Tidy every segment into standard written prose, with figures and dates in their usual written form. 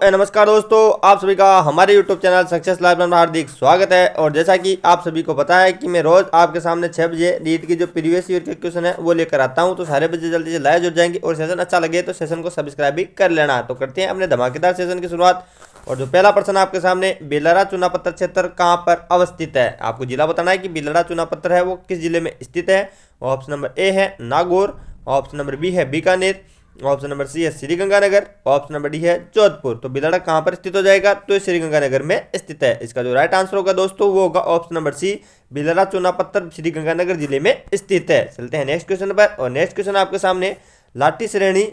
नमस्कार दोस्तों, आप सभी का हमारे YouTube चैनल सक्सेस लाइव में हार्दिक स्वागत है। और जैसा कि आप सभी को पता है कि मैं रोज आपके सामने 6 बजे नीट की जो प्रीवियस ईयर के क्वेश्चन है वो लेकर आता हूं। तो सारे बच्चे जल्दी से लाइव जुड़ जाएंगे और सेशन अच्छा लगे तो सेशन को सब्सक्राइब भी कर लेना। तो करते हैं अपने धमाकेदार सेशन की शुरुआत। और जो पहला प्रश्न आपके सामने, बेलड़ा चुनाव पत्र क्षेत्र कहाँ पर अवस्थित है। आपको जिला बताना है कि बेलड़ा चुनाव पत्र है वो किस जिले में स्थित है। ऑप्शन नंबर ए है नागौर, ऑप्शन नंबर बी है बीकानेर, ऑप्शन नंबर सी है श्रीगंगानगर, ऑप्शन नंबर डी है जोधपुर। तो बेलड़ा कहाँ पर स्थित हो जाएगा, तो श्रीगंगानगर में स्थित है। इसका जो राइट आंसर होगा दोस्तों वो होगा ऑप्शन नंबर सी, बेलड़ा चुनाव पत्र श्रीगंगानगर जिले में स्थित है। चलते हैं नेक्स्ट क्वेश्चन पर। और नेक्स्ट क्वेश्चन आपके सामने, लाठी श्रेणी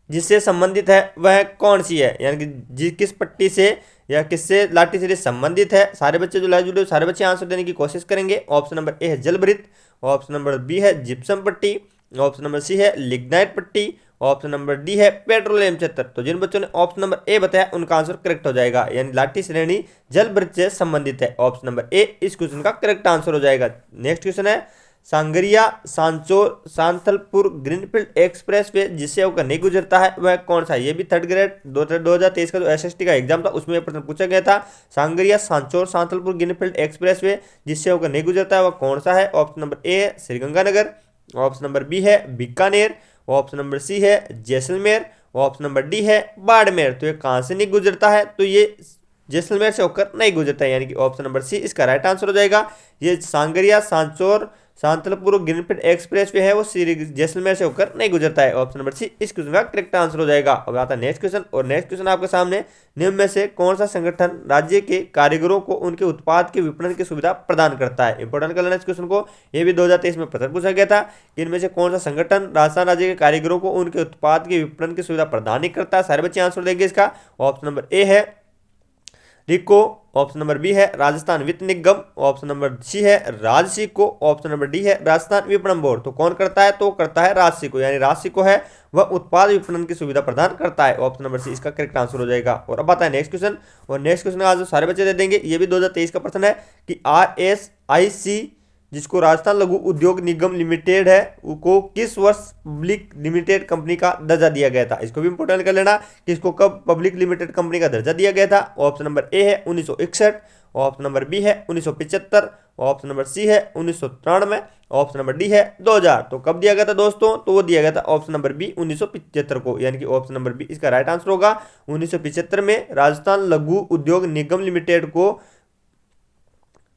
जिससे संबंधित है वह कौन सी है, यानी कि किस पट्टी से या किससे लाठी श्रेणी संबंधित है। सारे बच्चे जो लाइव जुड़े सारे बच्चे आंसर देने की कोशिश करेंगे। ऑप्शन नंबर ए है जलभृत, ऑप्शन नंबर बी है जिप्सम पट्टी, ऑप्शन नंबर सी है लिग्नाइट पट्टी, ऑप्शन नंबर डी है पेट्रोलियम क्षेत्र। तो जिन बच्चों ने ऑप्शन नंबर ए बताया उनका आंसर करेक्ट हो जाएगा, यानी लाठी श्रेणी जलभृत से संबंधित है। ऑप्शन नंबर ए इस क्वेश्चन का करेक्ट आंसर हो जाएगा। नेक्स्ट क्वेश्चन है, Sangaria Sanchore Santhalpur greenfield expressway जिससे होकर नहीं गुजरता है वह कौन सा है। ये भी थर्ड ग्रेड 2023 का जो एसएसटी का एग्जाम था उसमें प्रश्न पूछा गया था। Sangaria Sanchore Santhalpur greenfield expressway जिससे होकर नहीं गुजरता है वह कौन सा है। ऑप्शन नंबर ए है श्रीगंगानगर, ऑप्शन नंबर बी है बीकानेर, ऑप्शन नंबर सी है जैसलमेर, ऑप्शन नंबर डी है बाड़मेर। तो ये कहाँ से नहीं गुजरता है, तो ये जैसलमेर से होकर नहीं गुजरता है, यानी कि ऑप्शन नंबर सी इसका राइट आंसर हो जाएगा। ये sangria Sanchore Santalpur greenfield express way है वो जैसलमेर से होकर नहीं गुजरता है। ऑप्शन नंबर सी इस क्वेश्चन का करेक्ट आंसर हो जाएगा। अब आता है नेक्स्ट क्वेश्चन। और नेक्स्ट क्वेश्चन आपके सामने, निम्न में से कौन सा संगठन राज्य के कारीगरों को उनके उत्पाद के विपणन की सुविधा प्रदान करता है। इंपॉर्टेंट कर लेना इस क्वेश्चन को, ये भी 2023 में प्रश्न पूछा गया था कि इनमें से कौन सा संगठन राजस्थान राज्य के कारीगरों को उनके उत्पाद के विपणन की सुविधा प्रदान नहीं करता है। सारे बच्चे आंसर देंगे इसका। ऑप्शन नंबर ए है रिको, ऑप्शन नंबर बी है राजस्थान वित्त निगम, ऑप्शन नंबर सी है राजसिको, ऑप्शन नंबर डी है राजस्थान विपणन बोर्ड। तो कौन करता है, तो करता है राजसिको, यानी राजसिको है वह उत्पाद विपणन की सुविधा प्रदान करता है। ऑप्शन नंबर सी इसका करेक्ट आंसर हो जाएगा। और अब आता है नेक्स्ट क्वेश्चन। और नेक्स्ट क्वेश्चन आज सारे बच्चे दे देंगे, ये भी 2023 का प्रश्न है कि RSIC जिसको राजस्थान लघु उद्योग निगम लिमिटेड है को किस वर्ष पब्लिक लिमिटेड कंपनी का दर्जा दिया गया था। इसको भी इंपोर्टेंट कर लेना कि इसको कब पब्लिक लिमिटेड कंपनी का दर्जा दिया गया था। ऑप्शन नंबर ए है 1961, ऑप्शन नंबर बी है 1975, ऑप्शन नंबर सी है 1993, ऑप्शन नंबर डी है 2000। तो कब दिया गया था दोस्तों, तो वो दिया गया था ऑप्शन नंबर बी 1975 को, यानी कि ऑप्शन नंबर बी इसका राइट आंसर होगा। 1975 में राजस्थान लघु उद्योग निगम लिमिटेड को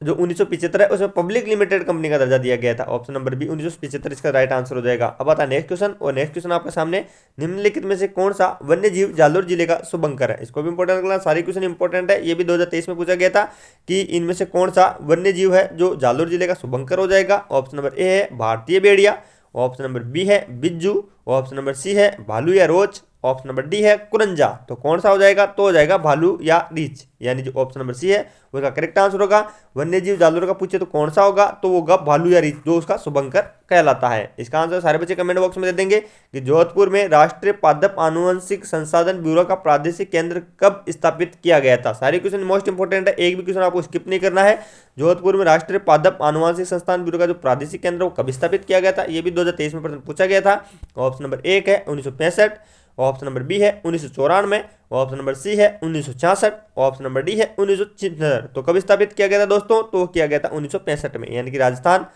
जो 1975 है उसमें पब्लिक लिमिटेड कंपनी का दर्जा दिया गया था। ऑप्शन नंबर बी 1975 इसका राइट आंसर हो जाएगा। अब आता है नेक्स्ट क्वेश्चन। और नेक्स्ट क्वेश्चन आपके सामने, निम्नलिखित में से कौन सा वन्य जीव जालोर जिले का शुभंकर है। इसको भी इंपॉर्टेंट करना, सारी क्वेश्चन इंपॉर्टेंट है। ये भी 2023 में पूछा गया था कि इनमें से कौन सा वन्य जीव है जो जालोर जिले का शुभंकर हो जाएगा। ऑप्शन नंबर ए है भारतीय भेड़िया, ऑप्शन नंबर बी है बिज्जू, ऑप्शन नंबर सी है भालू या रोच, ऑप्शन नंबर डी है कुरंजा। तो कौन सा हो जाएगा, तो हो जाएगा भालू या रीछ, यानी जो ऑप्शन नंबर सी है वो उसका करेक्ट आंसर होगा। वन्यजीव जालोर का पूछे तो कौन सा होगा, तो वो होगा भालू या रीछ जो उसका शुभंकर कहलाता है। इसका आंसर सारे बच्चे कमेंट बॉक्स में दे देंगे कि जोधपुर में राष्ट्रीय पादप आनुवंशिक संसाधन ब्यूरो का प्रादेशिक केंद्र कब स्थापित किया गया था। सारे क्वेश्चन मोस्ट इंपोर्टेंट है, एक भी क्वेश्चन आपको स्किप नहीं करना है। जोधपुर में राष्ट्रीय पादप आनुवंशिक संस्थान ब्यूरो का जो प्रादेशिक केंद्र वो कब स्थापित किया गया था, ये भी 2023 में प्रश्न पूछा गया था। ऑप्शन नंबर एक है 1965, ऑप्शन नंबर बी है 1994, ऑप्शन नंबर सी है 1966, ऑप्शन नंबर डी है 1976। तो कब स्थापित किया गया था दोस्तों, तो किया गया था 1965 में, यानी कि राजस्थान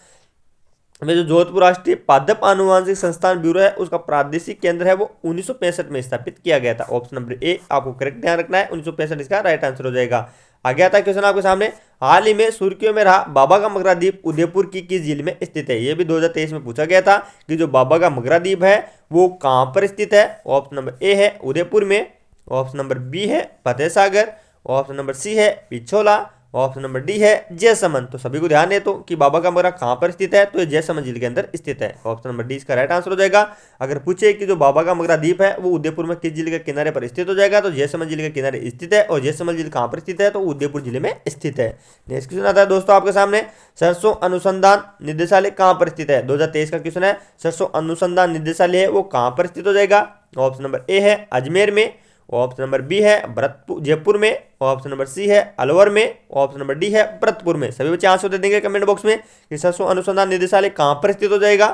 में जो जोधपुर राष्ट्रीय पादप आनुवंशिक संस्थान ब्यूरो है उसका प्रादेशिक केंद्र है वो 1965 में स्थापित किया गया था। ऑप्शन नंबर ए आपको करेक्ट ध्यान रखना है, 1965 इसका राइट आंसर हो जाएगा। आगे आता है क्वेश्चन आपके सामने, हाल ही में सुर्खियों में रहा बाबा का मगरा द्वीप उदयपुर की किस झील में स्थित है। यह भी 2023 में पूछा गया था कि जो बाबा का मगरा द्वीप है वो कहां पर स्थित है। ऑप्शन नंबर ए है उदयपुर में, ऑप्शन नंबर बी है Fateh Sagar, option number C है पिछोला, ऑप्शन नंबर डी है जयसमंद। तो सभी को ध्यान है तो कि बाबा का मगरा कहां पर स्थित है, तो ये जयसमंद झील के अंदर स्थित है। ऑप्शन नंबर डी इसका राइट आंसर हो जाएगा। अगर पूछे कि जो बाबा का मगरा द्वीप है वो उदयपुर में किस झील के किनारे पर स्थित हो जाएगा, तो जयसमंद झील के किनारे स्थित है। और जयसमंद झील कहां पर स्थित है, तो उदयपुर जिले में स्थित है। नेक्स्ट क्वेश्चन आता है दोस्तों आपके सामने, सरसों अनुसंधान निदेशालय कहां पर स्थित है। 2023 का क्वेश्चन है, सरसों अनुसंधान निदेशालय है वो कहां पर स्थित हो जाएगा। ऑप्शन नंबर ए है अजमेर में, ऑप्शन नंबर बी है भरतपुर जयपुर में, ऑप्शन नंबर सी है अलवर में, ऑप्शन नंबर डी है भरतपुर में। सभी बच्चे आंसर दे देंगे कमेंट बॉक्स में कि सरसों अनुसंधान निदेशालय कहां पर स्थित हो जाएगा।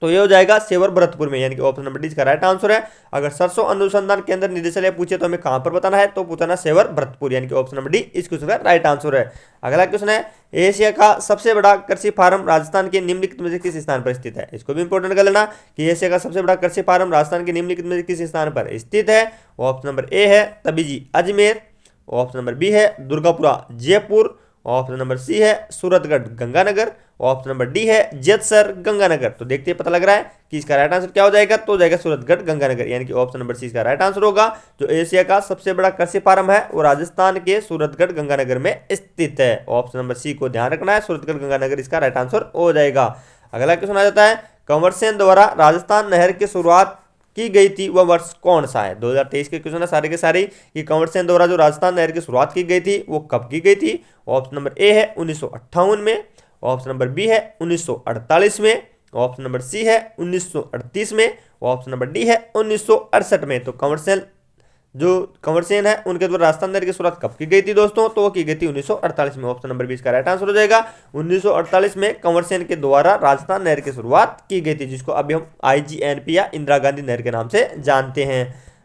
तो ये हो जाएगा सेवर भरतपुर में, यानी कि ऑप्शन नंबर डी इसका राइट आंसर है। अगर सरसों अनुसंधान केंद्र निदेशालय पूछे तो हमें कहां पर बताना है, तो पूछना सेवर भरतपुर, यानी कि ऑप्शन नंबर डी इस क्वेश्चन का राइट आंसर है। अगला क्वेश्चन है, एशिया का सबसे बड़ा कृषि फार्म राजस्थान के निम्नलिखित में से किस स्थान पर स्थित है। इसको भी इंपॉर्टेंट कर लेना कि एशिया का सबसे बड़ा कृषि फार्म राजस्थान के निम्नलिखित में से किस स्थान पर स्थित है। ऑप्शन नंबर ए है Tabiji Ajmer, option number B है Durgapura Jaipur, option number C है Suratgarh Ganganagar, option number D है जेतसर गंगानगर। तो देखते पता लग रहा है कि इसका राइट आंसर क्या हो जाएगा, तो हो जाएगा सूरतगढ़ गंगानगर, यानी कि ऑप्शन नंबर सी इसका राइट आंसर होगा। जो एशिया का सबसे बड़ा कृषि फार्म है वो राजस्थान के सूरतगढ़ गंगानगर में स्थित है। ऑप्शन नंबर सी को ध्यान रखना है, सूरतगढ़ गंगानगर इसका राइट आंसर हो जाएगा। अगला क्वेश्चन आ जाता है, कंवर सेन द्वारा राजस्थान नहर की शुरुआत की गई थी वह वर्ष कौन सा है। 2023 के क्वेश्चन है सारे के सारे कि कंवर सेन द्वारा जो राजस्थान नहर की शुरुआत की गई थी वो कब की गई थी। ऑप्शन नंबर ए है 1958 में, ऑप्शन नंबर बी है 1948 में, ऑप्शन नंबर सी है 1938 में, ऑप्शन नंबर डी है 1968 में। तो कंवर सेन है उनके द्वारा राजस्थान नहर की शुरुआत कब की गई थी दोस्तों, तो वो की गई थी 1948 में। ऑप्शन नंबर 20 का राइट आंसर हो जाएगा। 1948 में कंवर सेन के द्वारा राजस्थान नहर की शुरुआत की गई थी, जिसको अभी हम IGNP या इंदिरा गांधी नहर के नाम से जानते हैं।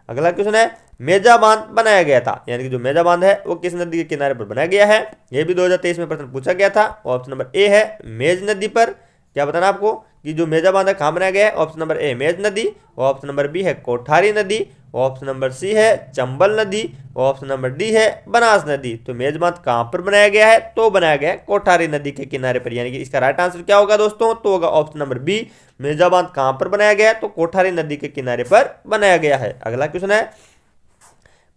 अगला क्वेश्चन है, मेजा बांध बनाया गया था, यानी कि जो मेजा बांध है वो किस नदी के किनारे पर बनाया गया है। यह भी 2023 में प्रश्न पूछा गया था। ऑप्शन नंबर ए है मेज नदी पर। क्या बताना आपको कि जो मेजा बांध है कहाँ बनाया गया है। ऑप्शन नंबर ए मेज नदी, ऑप्शन नंबर बी है कोठारी नदी, ऑप्शन नंबर सी है चंबल नदी, ऑप्शन नंबर डी है बनास नदी। तो मेज बांध कहां पर बनाया गया है, तो बनाया गया है कोठारी नदी के किनारे पर, यानी कि इसका राइट आंसर क्या होगा दोस्तों, तो होगा ऑप्शन नंबर बी। मेजा बांध कहां पर बनाया गया है, तो कोठारी नदी के किनारे पर बनाया गया है। अगला क्वेश्चन है,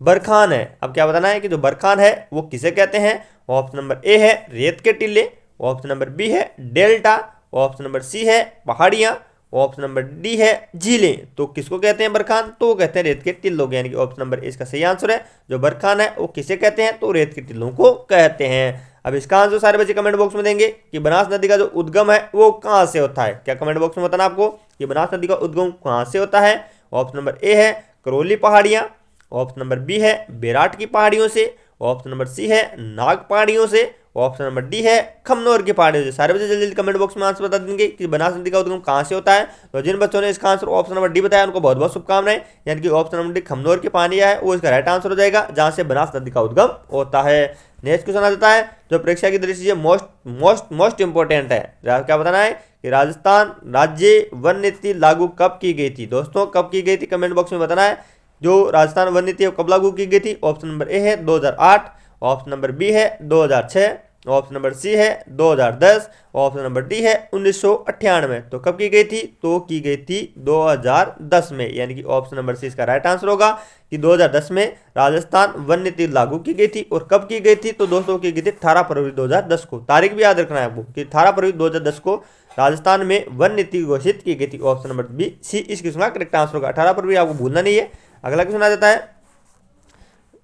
बरखान है। अब क्या बताना है कि जो बरखान है वो किसे कहते हैं। ऑप्शन नंबर ए है रेत के टीले, ऑप्शन नंबर बी है डेल्टा, ऑप्शन नंबर सी है पहाड़ियां, ऑप्शन नंबर डी है झीलें। तो किसको कहते हैं बरखान, तो वो कहते हैं रेत के टिल्लों, यानी कि ऑप्शन नंबर इसका सही आंसर है। जो बरखान है वो किसे कहते हैं, तो रेत के टिल्लों को कहते हैं। अब इसका आंसर सारे बच्चे कमेंट बॉक्स में देंगे कि बनास नदी का जो उद्गम है वो कहां से होता है। क्या कमेंट बॉक्स में बताना आपको कि बनास नदी का उद्गम कहां से होता है। ऑप्शन नंबर ए है करौली पहाड़ियां, ऑप्शन नंबर बी है बेराट की पहाड़ियों से, ऑप्शन नंबर सी है नाग पहाड़ियों से, ऑप्शन नंबर डी है खमनोर की पहाड़ियों से। सारे बच्चे जल्दी जल्दी कमेंट बॉक्स में आंसर बता देंगे कि बनास नदी का उद्गम कहां से होता है। तो जिन बच्चों ने इसका आंसर ऑप्शन नंबर डी बताया उनको बहुत बहुत शुभकामनाएं, यानी कि ऑप्शन नंबर डी खमनोर की पहाड़ियां है वो इसका राइट आंसर हो जाएगा, जहां से बनास नदी का उद्गम होता है। नेक्स्ट क्वेश्चन आ जाता है जो परीक्षा की दृष्टि से मोस्ट इंपॉर्टेंट है। क्या बताना है कि राजस्थान राज्य वन नीति लागू कब की गई थी। दोस्तों कब की गई थी कमेंट बॉक्स में बताना है। जो राजस्थान वन नीति कब लागू की गई थी। ऑप्शन नंबर ए है 2008, ऑप्शन नंबर बी है 2006, ऑप्शन नंबर सी है 2010, ऑप्शन नंबर डी है 1998। तो कब की गई थी, तो की गई थी 2010 में, यानी कि ऑप्शन नंबर सी इसका राइट आंसर होगा कि 2010 में राजस्थान वन नीति लागू की गई थी। और कब की गई थी, तो दोस्तों की गई थी 18 फरवरी 2010 को। तारीख भी याद रखना है आपको कि 18 फरवरी 2010 को राजस्थान में वन नीति घोषित की गई थी। ऑप्शन नंबर बी सी इस क्वेश्चन का करेक्ट आंसर होगा। 18 फरवरी आपको भूलना नहीं है। अगला क्वेश्चन आ जाता है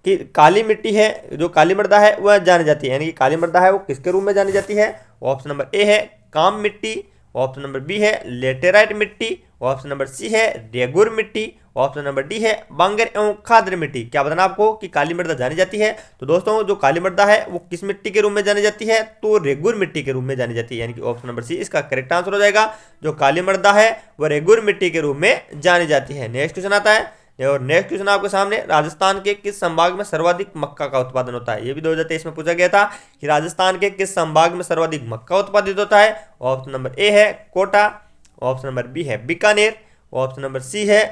कि काली मिट्टी है जो काली मृदा है वह जानी जाती है, यानी कि काली मृदा है वो किसके रूप में जानी जाती है। ऑप्शन नंबर ए है काम मिट्टी, ऑप्शन नंबर बी है लेटेराइट मिट्टी, ऑप्शन नंबर सी है रेगुर मिट्टी, ऑप्शन नंबर डी है बांगर एवं खाद्र मिट्टी। क्या बताना आपको कि काली मृदा जानी जाती है। तो दोस्तों जो काली मृदा है वो किस मिट्टी के रूप में जानी जाती है, तो रेगुर मिट्टी के रूप में जानी जाती है, यानी कि ऑप्शन नंबर सी इसका करेक्ट आंसर हो जाएगा। जो काली मृदा है वह रेगुर मिट्टी के रूप में जानी जाती है। नेक्स्ट क्वेश्चन आता है और नेक्स्ट क्वेश्चन आपके सामने, राजस्थान के किस संभाग में सर्वाधिक मक्का का उत्पादन होता है। ये भी 2023 में पूछा गया था कि राजस्थान के किस संभाग में सर्वाधिक मक्का उत्पादित होता है। ऑप्शन नंबर ए है कोटा, ऑप्शन नंबर बी है बीकानेर, ऑप्शन नंबर सी है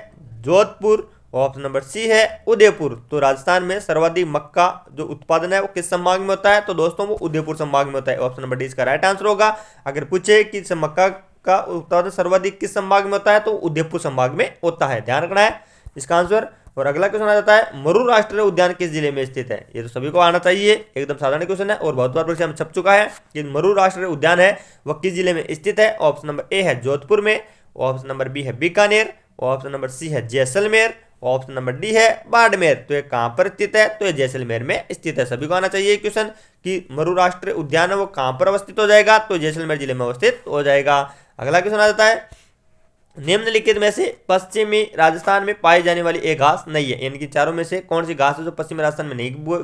जोधपुर, ऑप्शन नंबर सी है उदयपुर। तो राजस्थान में सर्वाधिक मक्का जो उत्पादन है वो किस संभाग में होता है, तो दोस्तों वो उदयपुर संभाग में होता है। ऑप्शन नंबर डी इसका राइट आंसर होगा। अगर पूछे कि मक्का का उत्पादन सर्वाधिक किस संभाग में होता है, तो उदयपुर संभाग में होता है, ध्यान रखना है इसका आंसर। और अगला क्वेश्चन आ जाता है मरु राष्ट्रीय उद्यान किस जिले में स्थित है। ये तो सभी को आना चाहिए, एकदम साधारण क्वेश्चन है और बहुत बार परीक्षा में छप चुका है कि मरु राष्ट्रीय उद्यान है वह किस जिले में स्थित है। ऑप्शन नंबर ए है जोधपुर में, ऑप्शन नंबर बी है बीकानेर, ऑप्शन नंबर सी है जैसलमेर, ऑप्शन नंबर डी है बाड़मेर। तो ये कहां पर स्थित है, तो ये जैसलमेर में स्थित है। सभी को आना चाहिए क्वेश्चन कि मरु राष्ट्रीय उद्यान है वो कहां पर अवस्थित हो जाएगा, तो जैसलमेर जिले में अवस्थित हो जाएगा। अगला क्वेश्चन आ जाता है निम्नलिखित में से पश्चिमी राजस्थान में पाई जाने वाली एक घास नहीं है, यानी कि चारों में से कौन सी घास है जो पश्चिमी राजस्थान में नहीं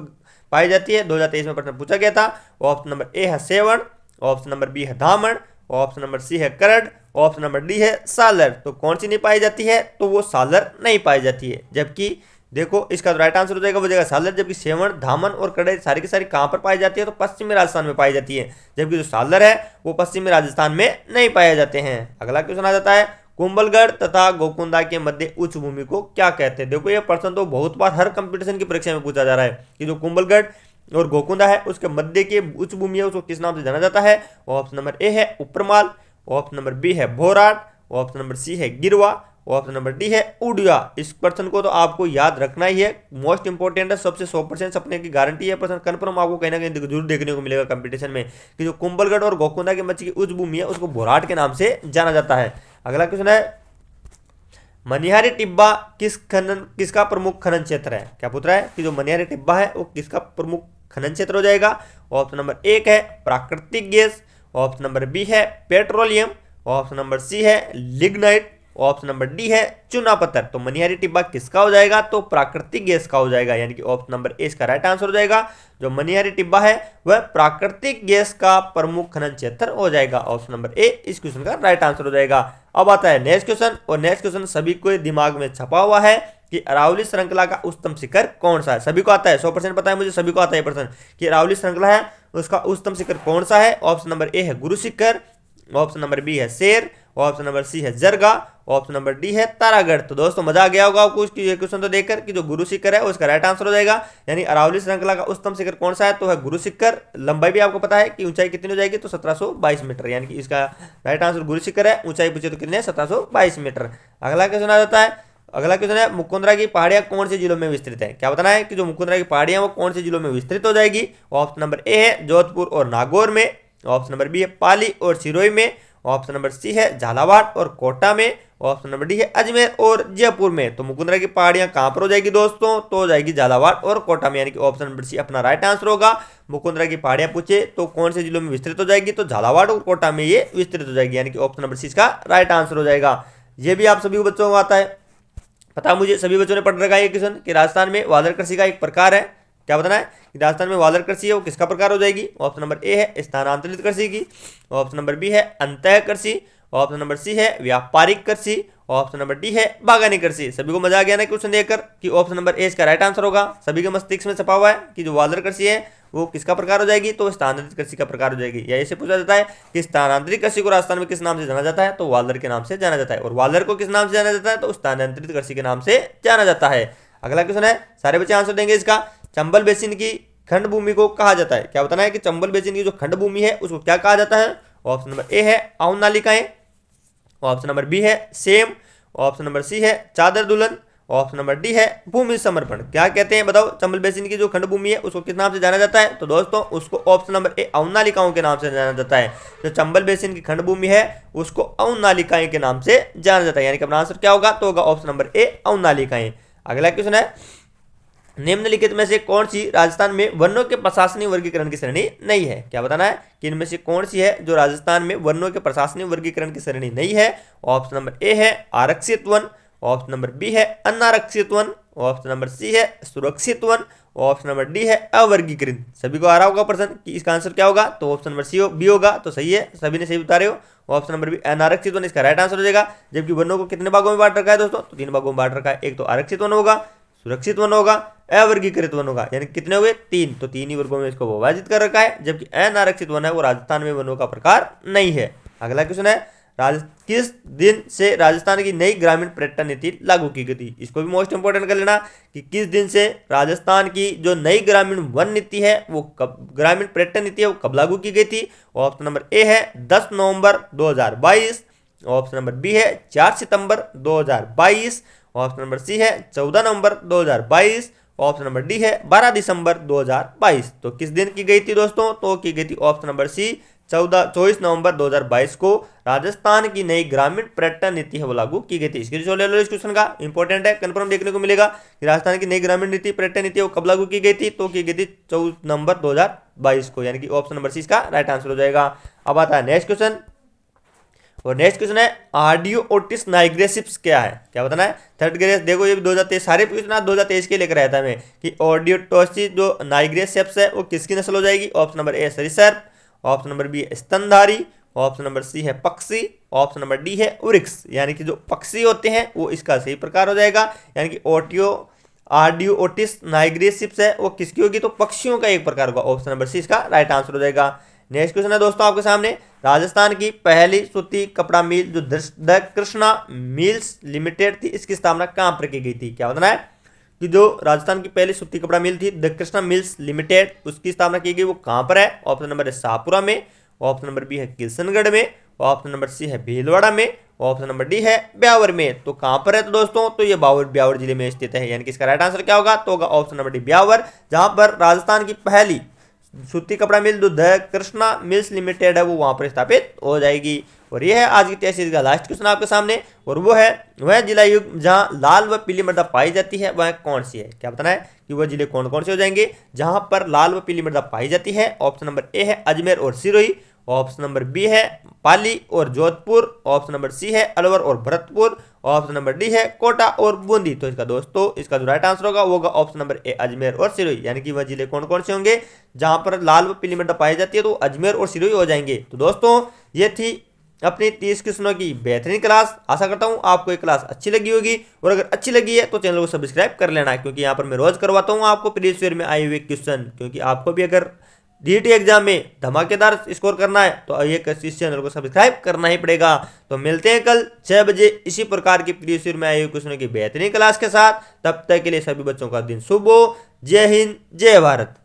पाई जाती है। 2023 में प्रश्न पूछा गया था। ऑप्शन नंबर ए है सेवण, ऑप्शन नंबर बी है धामण, ऑप्शन नंबर सी है करड, ऑप्शन नंबर डी है सालर। तो कौन सी नहीं पाई जाती है, तो वो सालर नहीं पाई जाती है। जबकि देखो इसका राइट आंसर हो जाएगा वो जाएगा सालर। जबकि सेवण, धामन और कड़ई सारी की सारी कहाँ पर पाई जाती है, तो पश्चिमी राजस्थान में पाई जाती है। जबकि जो सालर है वो पश्चिमी राजस्थान में नहीं पाए जाते हैं। अगला क्वेश्चन आ जाता है, कुंभलगढ़ तथा गोकुंदा के मध्य उच्च भूमि को क्या कहते हैं। देखो ये प्रश्न तो बहुत बार हर कंपटीशन की परीक्षा में पूछा जा रहा है कि जो कुंभलगढ़ और गोकुंदा है उसके मध्य की उच्च भूमि है उसको किस नाम से जाना जाता है। ऑप्शन नंबर ए है उपरमाल, ऑप्शन नंबर बी है भोराट, ऑप्शन नंबर सी है गिरवा, ऑप्शन नंबर डी है उड़िया। इस प्रश्न को तो आपको याद रखना ही है, मोस्ट इंपोर्टेंट है, सबसे 100% सपने की गारंटी है। प्रश्न कन्फर्म आपको कहीं ना कहीं जरूर देखने को मिलेगा कंपटीशन में कि जो कुंभलगढ़ और गोकुंदा के मध्य की उच्च भूमि है उसको भोराट के नाम से जाना जाता है। अगला क्वेश्चन है, मनिहारी टिब्बा किसका प्रमुख खनन क्षेत्र है। क्या पूछ रहा है कि जो मनिहारी टिब्बा है वो किसका प्रमुख खनन क्षेत्र हो जाएगा। ऑप्शन नंबर एक है प्राकृतिक गैस, ऑप्शन नंबर बी है पेट्रोलियम, ऑप्शन नंबर सी है लिग्नाइट, ऑप्शन नंबर डी है चूना पत्थर। तो मनिहारी टिब्बा किसका हो जाएगा, तो प्राकृतिक गैस का हो जाएगा, यानी कि ऑप्शन नंबर ए इसका राइट आंसर हो जाएगा। जो मनिहारी टिब्बा है वह प्राकृतिक गैस का प्रमुख खनन क्षेत्र हो जाएगा। ऑप्शन नंबर ए इस क्वेश्चन का राइट आंसर हो जाएगा। अब आता है नेक्स्ट क्वेश्चन, और नेक्स्ट क्वेश्चन सभी को दिमाग में छपा हुआ है कि अरावली श्रृंखला का उच्चतम शिखर कौन सा है। सभी को आता है, 100% पता है मुझे, सभी को आता है प्रश्न कि अरावली श्रृंखला है उसका उच्चतम शिखर कौन सा है। ऑप्शन नंबर ए है Guru Shikhar, option number B है शेर, ऑप्शन नंबर सी है जरगा, ऑप्शन नंबर डी है तारागढ़। तो दोस्तों मजा आ गया होगा आपको ये क्वेश्चन तो देखकर कि जो गुरु शिखर है उसका राइट आंसर हो जाएगा। यानी अरावली श्रृंखला का उच्चतम शिखर कौन सा है, तो है गुरु शिखर। लंबाई भी आपको पता है कि ऊंचाई कितनी हो जाएगी, तो 1722 मीटर, यानी कि इसका राइट आंसर गुरु शिखर है। ऊंचाई पूछे तो कितने है, 1722 मीटर। अगला क्वेश्चन आ जाता है, अगला क्वेश्चन है मुकुंदरा की पहाड़ियां कौन से जिलों में विस्तृत है। क्या बताना है कि जो मुकुंदरा की पहाड़ियां वो कौन से जिलों में विस्तृत हो जाएगी। ऑप्शन नंबर ए है जोधपुर और नागौर में, ऑप्शन नंबर बी है पाली और सिरोही में, ऑप्शन नंबर सी है झालावाड़ और कोटा में, ऑप्शन नंबर डी है अजमेर और जयपुर में। तो मुकुंदरा की पहाड़ियां कहां पर हो जाएगी दोस्तों, तो हो जाएगी झालावाड़ और कोटा में, यानी कि ऑप्शन नंबर सी अपना राइट आंसर होगा। मुकुंदरा की पहाड़ियां पूछे तो कौन से जिलों में विस्तृत हो जाएगी, तो झालावाड़ और कोटा में ये विस्तृत हो जाएगी, यानी कि ऑप्शन नंबर सी इसका राइट आंसर हो जाएगा। ये भी आप सभी बच्चों को आता है, पता मुझे सभी बच्चों ने पढ़ रखा है ये क्वेश्चन कि राजस्थान में वालर कृषि का एक प्रकार है। क्या बताना है कि राजस्थान में वालर कृषि है वो किसका प्रकार हो जाएगी। ऑप्शन नंबर ए है स्थानांतरित कृषि की, ऑप्शन नंबर बी है अंतः कृषि, ऑप्शन नंबर सी है व्यापारिक कृषि, ऑप्शन नंबर डी है बागानी कृषि। सभी को मजा आ गया ना क्वेश्चन देखकर कि ऑप्शन नंबर ए इसका राइट आंसर होगा। सभी के मस्तिष्क में छपा हुआ है कि जो वालर कृषि है वो किसका प्रकार हो जाएगी, तो स्थानांतरित कृषि का प्रकार हो जाएगी। या ऐसे पूछा जाता है कि स्थानांतरित कृषि को राजस्थान में किस नाम से जाना जाता है, तो वालर के नाम से जाना जाता है। और वालर को किस नाम से जाना जाता है, तो स्थानांतरित कृषि के नाम से जाना जाता है। अगला क्वेश्चन है, सारे बच्चे आंसर देंगे इसका, चंबल बेसिन की खंड भूमि को कहा जाता है। क्या बताना है कि चंबल बेसिन की जो खंड भूमि है उसको क्या कहा जाता है। ऑप्शन नंबर ए है आउन नालिकाएं, ऑप्शन नंबर बी है सेम, ऑप्शन नंबर सी है चादर दुल्हन, ऑप्शन नंबर डी है भूमि समर्पण। क्या कहते हैं बताओ, चंबल बेसिन की जो खंड भूमि है उसको किस नाम से जाना जाता है, तो दोस्तों उसको ऑप्शन नंबर ए अउन नालिकाओं के नाम से जाना जाता है। जो चंबल बेसिन की खंड भूमि है उसको अउन नालिकाएं के नाम से जाना जाता है, यानी कि अपना आंसर क्या होगा, तो होगा ऑप्शन नंबर ए अउन नालिकाएं। अगला क्वेश्चन है, निम्नलिखित में से कौन सी राजस्थान में वनों के प्रशासनिक वर्गीकरण की श्रेणी नहीं है। क्या बताना है कि इनमें से कौन सी है जो राजस्थान में वनों के प्रशासनिक वर्गीकरण की श्रेणी नहीं है। ऑप्शन नंबर ए है आरक्षित वन, ऑप्शन नंबर बी है अनारक्षित वन, ऑप्शन नंबर सी है सुरक्षित वन, ऑप्शन नंबर डी है अवर्गीकृत। सभी को आ रहा होगा प्रश्न कि इसका आंसर क्या होगा, तो ऑप्शन नंबर सी बी होगा। तो सही है, सभी ने सही बता रहे हो। ऑप्शन नंबर बी अनारक्षित वन इसका राइट आंसर हो जाएगा। जबकि वनों को कितने भागों में बांट रखा है दोस्तों, तो 3 भागों में बांट रखा है। एक तो आरक्षित वन होगा, सुरक्षित वन होगा, अवर्गीकृत वन होगा, यानी कितने हुए 3। तो 3 ही वर्गों में इसको विभाजित कर रखा है। जबकि अनारक्षित वन है वो राजस्थान में वनों का प्रकार नहीं है। अगला क्वेश्चन है, किस दिन से राजस्थान की नई ग्रामीण पर्यटन नीति लागू की गई थी। इसको भी मोस्ट इंपोर्टेंट कर लेना कि किस दिन से राजस्थान की जो नई ग्रामीण वन नीति है वो कब, ग्रामीण पर्यटन नीति है वो कब लागू की गई थी। ऑप्शन नंबर ए है 10 नवंबर 2022, ऑप्शन नंबर बी है 4 सितंबर 2022, ऑप्शन नंबर सी है 14 नवंबर 2022, ऑप्शन नंबर डी है 12 दिसंबर 2022। तो किस दिन की गई थी दोस्तों, तो की गई थी ऑप्शन नंबर सी 24 नवंबर 2022 को राजस्थान की नई ग्रामीण पर्यटन नीति है वो लागू की गई थी। स्क्रीनशॉट ले लो इस क्वेश्चन का, इंपॉर्टेंट है, कंफर्म देखने को मिलेगा कि राजस्थान की नई ग्रामीण नीति पर्यटन नीति वो कब लागू की गई थी, तो की गई थी 14 नवंबर 2022 को, यानी कि ऑप्शन नंबर सी इसका राइट आंसर हो जाएगा। अब आता है नेक्स्ट क्वेश्चन, और नेक्स्ट क्वेश्चन है आर्डियो ओटिस नाइग्रेसिप्स क्या है। क्या बताना है, थर्ड ग्रेस। देखो ये भी 2023 सारे क्वेश्चन 2023 के लेकर आया था मैं कि ऑडियोटोसिस जो नाइग्रेसिप्स है वो किसकी नस्ल हो जाएगी। ऑप्शन नंबर ए सरीसर्प, ऑप्शन नंबर बी स्तनधारी, ऑप्शन नंबर सी है पक्षी, ऑप्शन नंबर डी है वृक्ष। यानी कि जो पक्षी होते हैं वो इसका सही प्रकार हो जाएगा। यानी कि ओटियो आर्डियो ओटिस नाइग्रेसिप्स है वो किसकी होगी, तो पक्षियों का एक प्रकार होगा। ऑप्शन नंबर सी इसका राइट आंसर हो जाएगा। नेक्स्ट क्वेश्चन है दोस्तों आपके सामने, राजस्थान की पहली सूती कपड़ा मिल जो द कृष्णा मिल्स लिमिटेड थी, इसकी स्थापना कहां पर की गई थी। क्या बताना है कि जो राजस्थान की पहली सूती कपड़ा मिल थी द कृष्णा मिल्स लिमिटेड, उसकी स्थापना की गई वो कहां पर है। ऑप्शन नंबर है शाहपुरा में, ऑप्शन नंबर बी है किशनगढ़ में, ऑप्शन नंबर सी है भीलवाड़ा में, ऑप्शन नंबर डी है ब्यावर में। तो कहां पर है तो दोस्तों, तो ये ब्यावर जिले में स्थित है। यानी कि इसका राइट आंसर क्या होगा, तो होगा ऑप्शन नंबर डी ब्यावर, जहां पर राजस्थान की पहली सूती कपड़ा मिल जो द कृष्णा मिल्स लिमिटेड है वो वहां पर स्थापित हो जाएगी। और ये है आज की टेस्ट सीरीज का लास्ट क्वेश्चन आपके सामने, और वो है वह जिला युग जहां लाल व पीली मृदा पाई जाती है वह कौन सी है। क्या बताना है कि वह जिले कौन कौन से हो जाएंगे जहां पर लाल व पीली मृदा पाई जाती है। ऑप्शन नंबर ए है अजमेर और सिरोही, ऑप्शन नंबर बी है पाली और जोधपुर, ऑप्शन नंबर सी है अलवर और भरतपुर, ऑप्शन नंबर डी है कोटा और बूंदी। तो इसका दोस्तों इसका जो राइट आंसर होगा वो होगा ऑप्शन नंबर ए अजमेर और सिरोही। यानी कि वह जिले कौन कौन से होंगे जहां पर लाल व पीली मृदा पाई जाती है, तो अजमेर और सिरोही हो जाएंगे। तो दोस्तों ये थी अपनी 30 क्वेश्चनों की बेहतरीन क्लास। आशा करता हूं आपको ये क्लास अच्छी लगी होगी, और अगर अच्छी लगी है तो चैनल को सब्सक्राइब कर लेना, क्योंकि यहाँ पर मैं रोज करवाता हूँ आपको प्रीवियस ईयर में आए हुए क्वेश्चन। क्योंकि आपको भी अगर डीईटी एग्जाम में धमाकेदार स्कोर करना है तो ये इस चैनल को सब्सक्राइब करना ही पड़ेगा। तो मिलते हैं कल 6 बजे इसी प्रकार की प्रीवियस ईयर में आए हुए क्वेश्चनों की बेहतरीन क्लास के साथ। तब तक के लिए सभी बच्चों का दिन शुभ हो। जय हिंद, जय भारत।